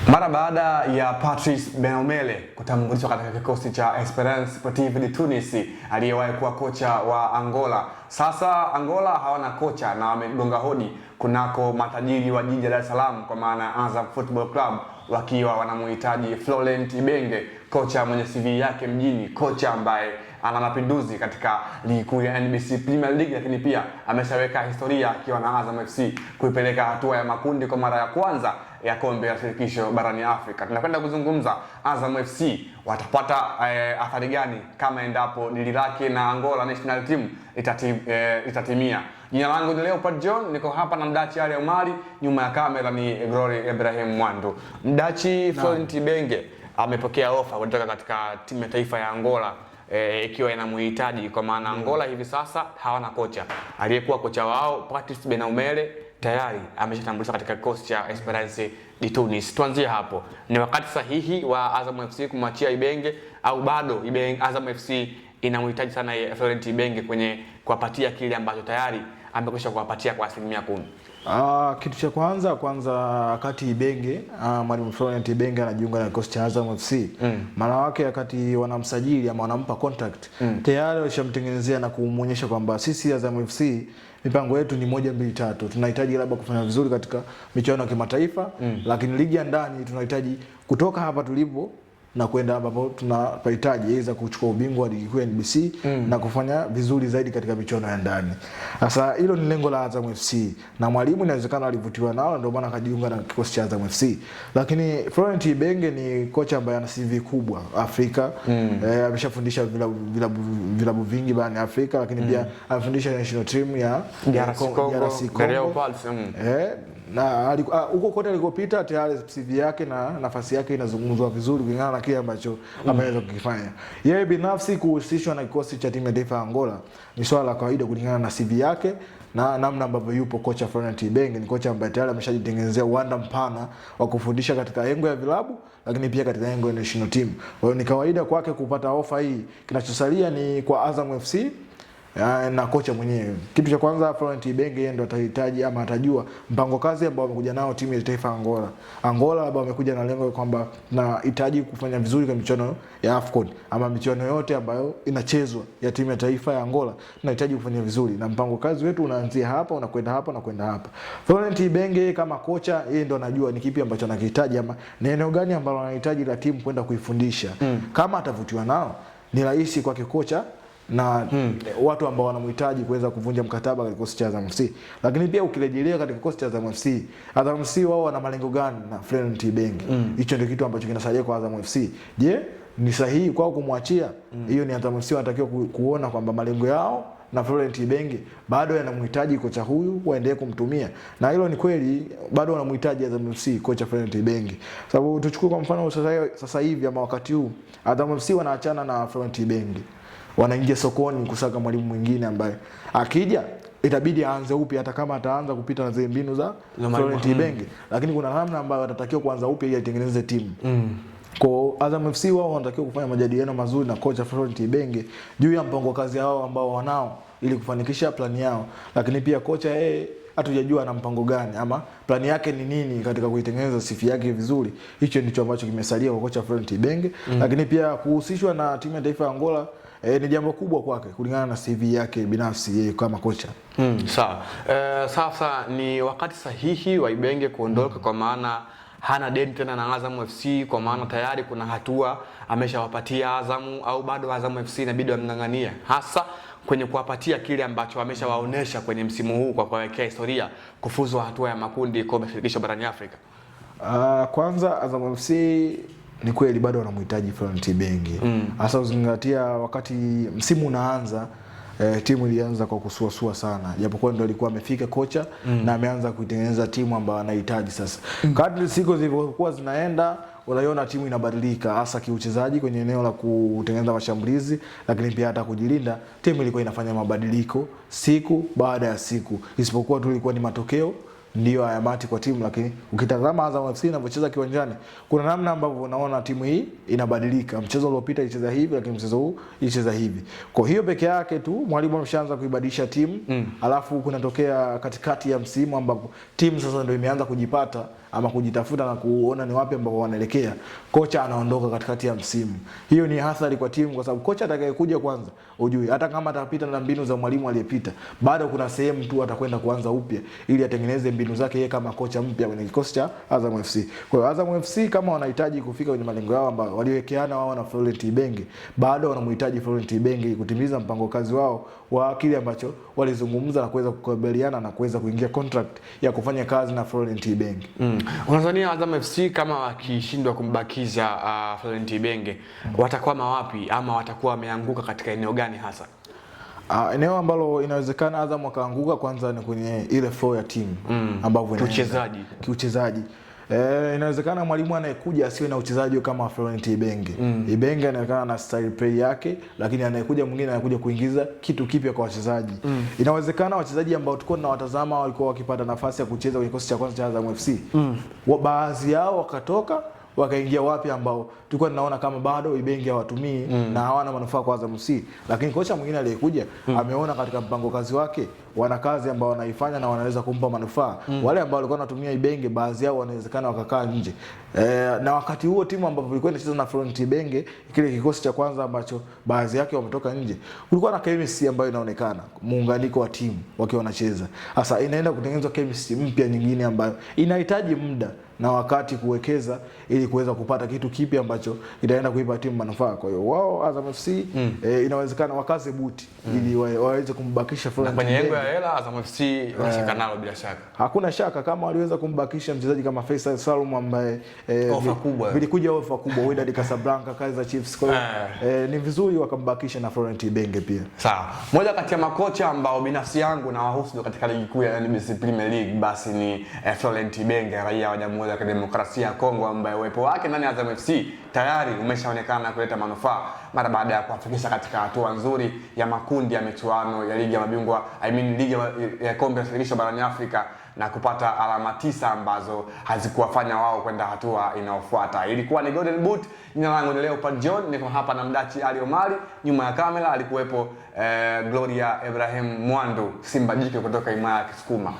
Mara baada ya Patrice Benaumele kutambulishwa katika kikosi cha Esperance Sportive de Tunis, aliyewahi kuwa kocha wa Angola, sasa Angola hawana kocha na wamegonga hodi kunako matajiri wa jiji la Dar es Salaam, kwa maana Azam Football Club, wakiwa wanamhitaji Florent Ibenge, kocha mwenye CV yake mjini, kocha ambaye ana mapinduzi katika ligi kuu ya NBC Premier League, lakini pia ameshaweka historia akiwa na Azam FC kuipeleka hatua ya makundi kwa mara ya kwanza ya kombe la shirikisho barani Afrika. Tunakwenda kuzungumza Azam FC watapata athari gani kama endapo dili lake na Angola National Team itatimia. Jina langu ni Leopard John, niko hapa na Mdachi Ali Omari, nyuma ya kamera ni Glory Ibrahim Mwandu. Mdachi, Florent Ibenge amepokea ofa kutoka katika timu ya taifa ya Angola ikiwa inamhitaji, kwa maana Angola hivi sasa hawana kocha. Aliyekuwa kocha wao Patrice Benaumele tayari ameshatambulishwa katika kikosi cha Esperance de Tunis. Tuanzie hapo, ni wakati sahihi wa Azam FC kumwachia Ibenge au bado Azam FC inamhitaji sana Florent Ibenge kwenye kuwapatia kile ambacho tayari amekwisha kuwapatia kwa 10%? Kitu cha kwanza wakati Ibenge mwalimu Florent Ibenge anajiunga na kikosi cha Azam FC, maana wake wakati wanamsajili ama wanampa contract tayari walishamtengenezea na kumuonyesha kwamba sisi Azam FC mipango yetu ni 1 2 3. Tunahitaji labda kufanya vizuri katika michuano ya kimataifa, lakini ligi ya ndani tunahitaji kutoka hapa tulipo na kwenda ambapo tunahitaji iweza kuchukua ubingwa wa ligi kuu ya NBC na kufanya vizuri zaidi katika michuano ya ndani. Sasa hilo ni lengo la Azam FC na mwalimu inawezekana alivutiwa nao, ndio maana akajiunga na kikosi cha Azam FC. Lakini Florent Ibenge ni kocha ambaye ana CV kubwa Afrika. Ameshafundisha vilabu vingi barani Afrika, lakini pia amefundisha national team ya DRC Congo. Na huko kote alikopita tayari CV yake na nafasi yake inazungumzwa vizuri kulingana na kile ambacho ameweza kukifanya. Yeye binafsi kuhusishwa na kikosi cha timu ya taifa ya Angola ni swala la kawaida kulingana na CV yake na namna ambavyo yupo kocha Florent Ibenge. Ni kocha ambaye tayari ameshajitengenezea uwanda mpana wa kufundisha katika engo ya vilabu, lakini pia katika engo ya national team. Kwa hiyo ni kawaida kwake kupata ofa hii. Kinachosalia ni kwa Azam FC na kocha mwenyewe. Kitu cha kwanza Florent Ibenge yeye ndo atahitaji ama atajua mpango kazi ambao wamekuja nao timu ya taifa Angola. Angola ambao wamekuja na lengo kwamba tunahitaji kufanya vizuri kwa michuano ya AFCON ama michuano yote ambayo inachezwa ya timu ya taifa ya Angola. Tunahitaji kufanya vizuri na mpango kazi wetu unaanzia hapa, unakwenda hapa na kwenda hapa. Florent Ibenge kama kocha yeye ndo anajua ni kipi ambacho anakihitaji ama ni eneo gani ambalo anahitaji la timu kwenda kuifundisha. Kama atavutiwa nao ni rahisi kwa kocha na watu ambao wanamhitaji kuweza kuvunja mkataba katika kikosi cha Azam FC. Lakini pia ukirejelea katika kikosi cha Azam FC, Azam FC wao wana malengo gani na Florent Ibenge? Hicho ndio kitu ambacho kinasaidia kwa Azam FC. Je, ni sahihi kwao kumwachia? Hiyo ni Azam FC wanatakiwa kuona kwamba malengo yao na Florent Ibenge bado yanamhitaji kocha huyu waendelee kumtumia. Na hilo ni kweli, bado wanamhitaji Azam FC kocha Florent Ibenge. Sababu tuchukue kwa mfano sasa hivi ama wakati huu Azam FC wanaachana na Florent Ibenge, wanaingia sokoni kusaka mwalimu mwingine ambaye akija itabidi aanze upya, hata kama ataanza kupita na zile mbinu za Florent Ibenge, lakini kuna namna ambayo atatakiwa kuanza upya ili atengeneze timu. Kwa Azam FC wao wanatakiwa kufanya majadiliano mazuri na kocha Florent Ibenge juu ya mpango kazi wao ambao wanao ili kufanikisha plani yao. Lakini pia kocha hatujajua ana mpango gani ama plani yake ni nini katika kuitengeneza sifa yake vizuri. Hicho ndicho ambacho kimesalia kwa kocha Florent Ibenge. Lakini pia kuhusishwa na timu ya taifa ya Angola ni jambo kubwa kwake kulingana na CV yake binafsi yeye kama kocha. Sawa. Sasa ni wakati sahihi wa Ibenge kuondoka, kwa maana hana deni tena na Azam FC, kwa maana tayari kuna hatua ameshawapatia Azamu, au bado Azam FC inabidi wamngangania hasa kwenye kuwapatia kile ambacho ameshawaonesha kwenye msimu huu kwa kuwekea historia kufuzu hatua ya makundi kombe la shirikisho barani Afrika? Kwanza Azam FC ni kweli bado wanamhitaji Florent Ibenge. Hasa uzingatia wakati msimu unaanza timu ilianza kwa kusuasua sana, japokuwa ndio alikuwa amefika kocha na ameanza kuitengeneza timu ambayo anahitaji sasa. Kadri siku zilivyokuwa zinaenda unaiona timu inabadilika, hasa kiuchezaji kwenye eneo la kutengeneza mashambulizi, lakini pia hata kujilinda timu ilikuwa inafanya mabadiliko siku baada ya siku, isipokuwa tu ilikuwa ni matokeo ndio hayamati kwa timu. Lakini ukitazama Azam FC inavyocheza kiwanjani, kuna namna ambavyo unaona timu hii inabadilika. Mchezo uliopita ilicheza hivi, lakini mchezo huu ilicheza hivi. Kwa hiyo peke yake tu mwalimu ameshaanza kuibadilisha timu. Alafu kunatokea katikati ya msimu ambapo timu sasa ndio imeanza kujipata ama kujitafuta na kuona ni wapi ambapo wanaelekea, kocha anaondoka katikati ya msimu. Hiyo ni athari kwa timu, kwa sababu kocha atakayekuja kwanza, ujue hata kama atapita na mbinu za mwalimu aliyepita, bado kuna sehemu tu atakwenda kuanza upya ili atengeneze mbinu zake yeye kama kocha mpya kwenye kikosi cha Azam FC. Kwa hiyo Azam FC kama wanahitaji kufika kwenye malengo yao ambao waliwekeana wao na Florent Ibenge, bado wanamhitaji Florent Ibenge kutimiza mpango kazi wao wa kile ambacho walizungumza na kuweza kukubaliana na kuweza kuingia contract ya kufanya kazi na Florent Ibenge. Unadhania Azam FC kama wakishindwa kumbakiza Florent Ibenge watakwama wapi ama watakuwa wameanguka katika eneo gani hasa? Eneo ambalo inawezekana Azam wakaanguka kwanza ni kwenye ile flow ya timu ambavyo kiuchezaji. Inawezekana mwalimu anayekuja asiwe na uchezaji kama Florent Ibenge. Ibenge anaonekana na style play yake, lakini anayekuja mwingine anakuja kuingiza kitu kipya kwa wachezaji. Inawezekana wachezaji ambao tulikuwa tunawatazama walikuwa wakipata nafasi ya kucheza kwenye kikosi cha kwanza cha Azam FC, baadhi yao wakatoka wakaingia wapi ambao tulikuwa tunaona kama bado Ibenge hawatumii na hawana manufaa kwa Azam FC, lakini kocha mwingine aliyekuja ameona katika mpango kazi wake wana kazi ambao wanaifanya na wanaweza kumpa manufaa. Wale ambao walikuwa wanatumia Ibenge, baadhi yao wanawezekana wakakaa nje. Na wakati huo timu ambapo ilikuwa inacheza na Florent Ibenge, kile kikosi cha kwanza ambacho baadhi yake wametoka nje, kulikuwa na chemistry ambayo inaonekana, muunganiko wa timu wakiwa wanacheza. Sasa inaenda kutengenezwa chemistry mpya nyingine ambayo inahitaji muda na wakati kuwekeza ili kuweza kupata kitu kipi ambacho kitaenda kuipa timu manufaa. Kwa hiyo wao Azam FC inawezekana wakaze buti ili waweze kumbakisha Florent Ibenge. Kwenye engo ya hela Azam FC wanashaka nalo bila shaka. Hakuna shaka kama waliweza kumbakisha mchezaji kama Faisal Salum ambaye vilikuja ofa kubwa Wydad Casablanca, Kaizer Chiefs. Kwa hiyo ni vizuri wakambakisha na Florent Ibenge pia. Sawa. Moja kati ya makocha ambao binafsi yangu na wahusu katika ligi kuu ya NBC Premier League basi ni Florent Ibenge, raia wa Jamhuri ya Kidemokrasia ya Kongo, ambaye uwepo wake ndani ya Azam FC tayari umeshaonekana kuleta manufaa mara baada ya kuwafikisha katika hatua nzuri ya makundi ya michuano ya ligi ya mabingwa, ligi ya kombe la shirikisho barani Afrika na kupata alama 9 ambazo hazikuwafanya wao kwenda hatua inayofuata. Ilikuwa ni Golden Boot. Jina langu ni Leopard John, niko hapa na Mdachi Ali Omari, nyuma ya kamera alikuwepo Gloria Ibrahim Mwandu, Simba jike kutoka Imaya Kisukuma.